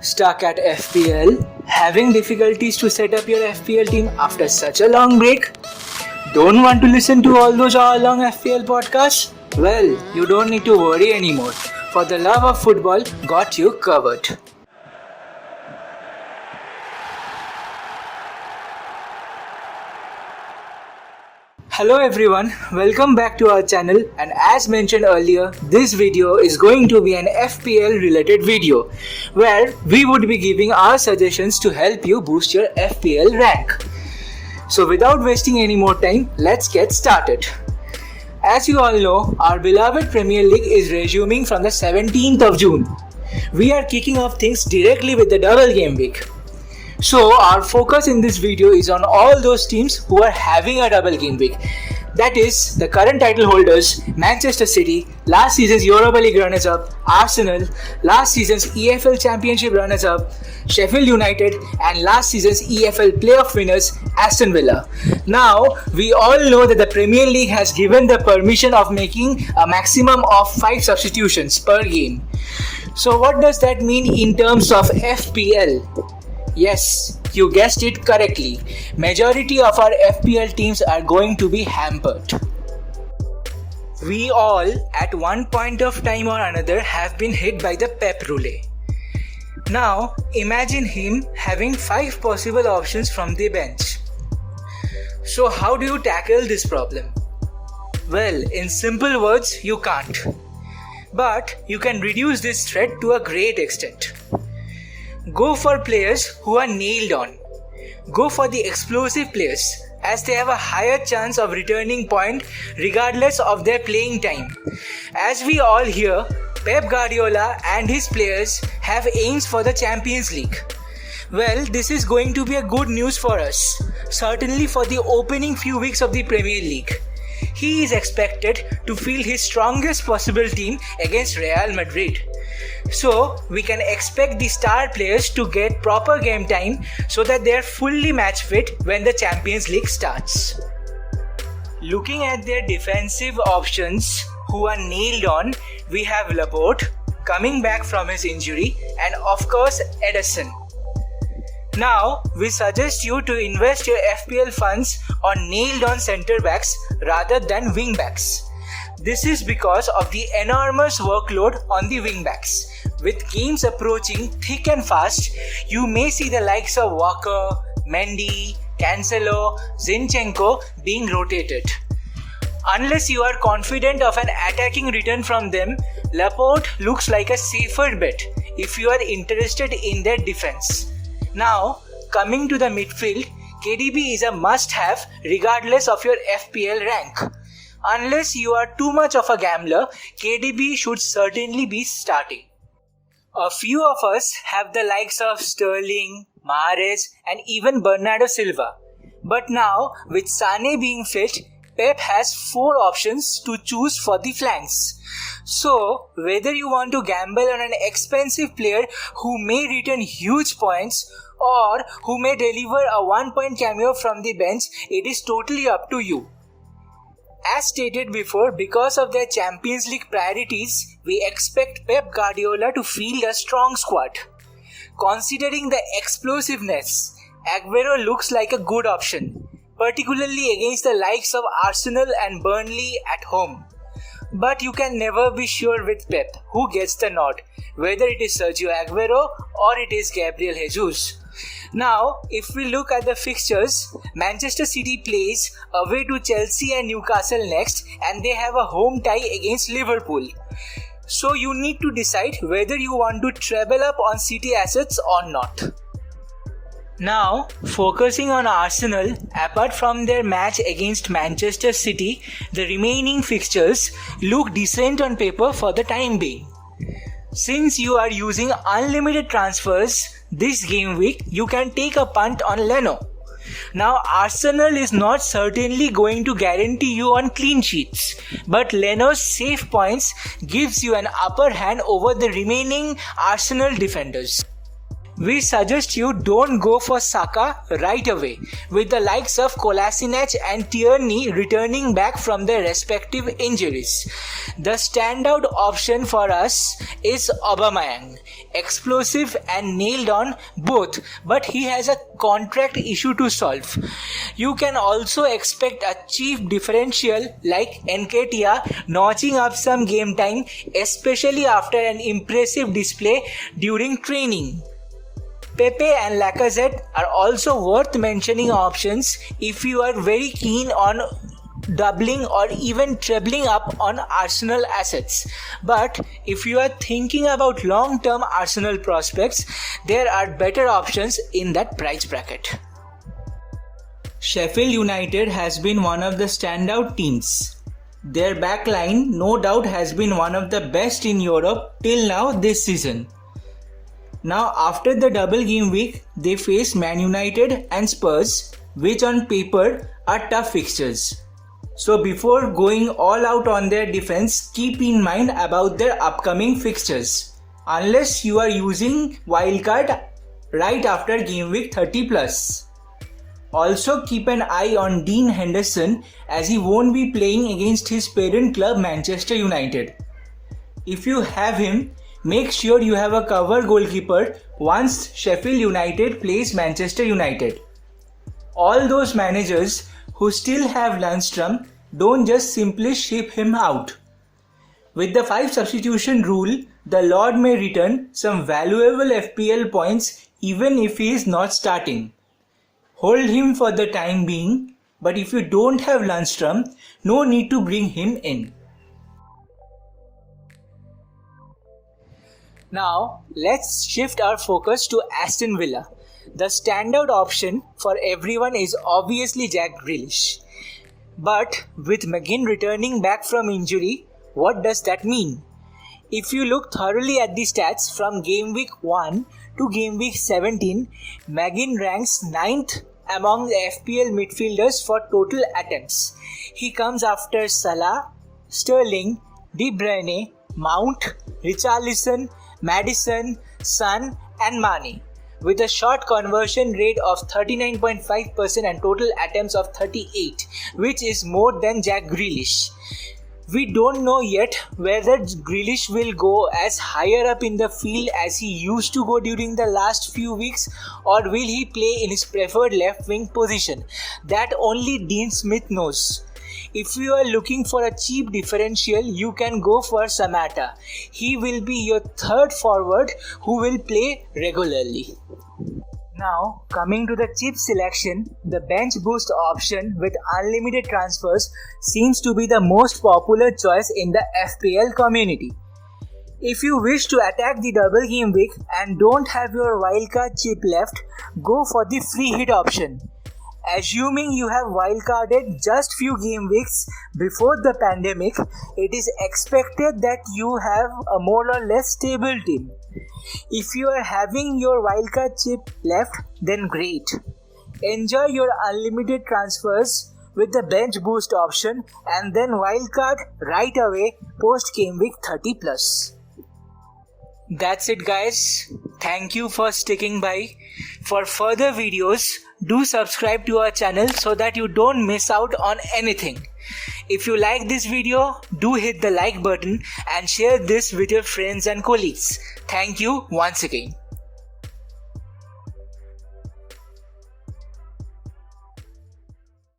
Stuck at FPL? Having difficulties to set up your FPL team after such a long break? Don't want to listen to all those hour-long FPL podcasts? Well, you don't need to worry anymore, for the love of football got you covered. Hello everyone, welcome back to our channel, and as mentioned earlier, this video is going to be an FPL related video where we would be giving our suggestions to help you boost your FPL rank. So without wasting any more time, let's get started. As you all know, our beloved Premier League is resuming from the 17th of June. We are kicking off things directly with the double game week. So our focus in this video is on all those teams who are having a double game week. That is the current title holders Manchester City, last season's Europa League runners-up Arsenal, last season's EFL Championship runners-up Sheffield United, and last season's EFL playoff winners Aston Villa. Now we all know that the Premier League has given the permission of making a maximum of 5 substitutions per game. So what does that mean in terms of FPL? Yes, you guessed it correctly. Majority of our FPL teams are going to be hampered. We all, at one point of time or another, have been hit by the Pep Rule. Now, imagine him having 5 possible options from the bench. So how do you tackle this problem? Well, in simple words, you can't. But you can reduce this threat to a great extent. Go for players who are nailed on. Go for the explosive players, as they have a higher chance of returning point regardless of their playing time. As we all hear, Pep Guardiola and his players have aims for the Champions League. Well, this is going to be a good news for us, certainly for the opening few weeks of the Premier League. He is expected to field his strongest possible team against Real Madrid. So, we can expect the star players to get proper game time so that they are fully match fit when the Champions League starts. Looking at their defensive options who are nailed on, we have Laporte coming back from his injury, and of course Ederson. Now, we suggest you to invest your FPL funds on nailed-on centre backs rather than wing backs. This is because of the enormous workload on the wing backs. With games approaching thick and fast, you may see the likes of Walker, Mendy, Cancelo, Zinchenko being rotated. Unless you are confident of an attacking return from them, Laporte looks like a safer bet if you are interested in their defense. Now, coming to the midfield, KDB is a must-have regardless of your FPL rank. Unless you are too much of a gambler, KDB should certainly be starting. A few of us have the likes of Sterling, Mahrez, and even Bernardo Silva. But now, with Sané being fit, Pep has 4 options to choose for the flanks. So, whether you want to gamble on an expensive player who may return huge points or who may deliver a 1-point cameo from the bench, it is totally up to you. As stated before, because of their Champions League priorities, we expect Pep Guardiola to field a strong squad. Considering the explosiveness, Aguero looks like a good option, particularly against the likes of Arsenal and Burnley at home. But you can never be sure with Pep who gets the nod, whether it is Sergio Aguero or it is Gabriel Jesus. Now, if we look at the fixtures, Manchester City plays away to Chelsea and Newcastle next, and they have a home tie against Liverpool. So you need to decide whether you want to treble up on City assets or not. Now, focusing on Arsenal, apart from their match against Manchester City, the remaining fixtures look decent on paper for the time being. Since you are using unlimited transfers this game week, you can take a punt on Leno. Now, Arsenal is not certainly going to guarantee you on clean sheets, but Leno's save points gives you an upper hand over the remaining Arsenal defenders. We suggest you don't go for Saka right away, with the likes of Kolasinac and Tierney returning back from their respective injuries. The standout option for us is Aubameyang, explosive and nailed on both, but he has a contract issue to solve. You can also expect a cheap differential like Nketiah notching up some game time, especially after an impressive display during training. Pepe and Lacazette are also worth mentioning options if you are very keen on doubling or even trebling up on Arsenal assets. But if you are thinking about long-term Arsenal prospects, there are better options in that price bracket. Sheffield United has been one of the standout teams. Their backline no doubt has been one of the best in Europe till now this season. Now after the double game week, they face Man United and Spurs, which on paper are tough fixtures. So before going all out on their defense, keep in mind about their upcoming fixtures. Unless you are using wildcard right after game week 30 plus. Also keep an eye on Dean Henderson as he won't be playing against his parent club Manchester United. If you have him, make sure you have a cover goalkeeper once Sheffield United plays Manchester United. All those managers who still have Lundstram, don't just simply ship him out. With the 5 substitution rule, the Lord may return some valuable FPL points even if he is not starting. Hold him for the time being, but if you don't have Lundstram, no need to bring him in. Now, let's shift our focus to Aston Villa. The standout option for everyone is obviously Jack Grealish. But with McGinn returning back from injury, what does that mean? If you look thoroughly at the stats from game week 1 to game week 17, McGinn ranks 9th among the FPL midfielders for total attempts. He comes after Salah, Sterling, De Bruyne, Mount, Richarlison, Maddison, Son and Mane, with a shot conversion rate of 39.5% and total attempts of 38, which is more than Jack Grealish. We don't know yet whether Grealish will go as higher up in the field as he used to go during the last few weeks, or will he play in his preferred left wing position. That only Dean Smith knows. If you are looking for a cheap differential, you can go for Samatta. He will be your third forward who will play regularly. Now, coming to the cheap selection, the bench boost option with unlimited transfers seems to be the most popular choice in the FPL community. If you wish to attack the double game week and don't have your wildcard chip left, go for the free hit option. Assuming you have wildcarded just few game weeks before the pandemic, it is expected that you have a more or less stable team. If you are having your wildcard chip left, then great. Enjoy your unlimited transfers with the bench boost option and then wildcard right away post game week 30 plus. That's it guys. Thank you for sticking by. For further videos, do subscribe to our channel so that you don't miss out on anything. If you like this video, do hit the like button and share this with your friends and colleagues. Thank you once again.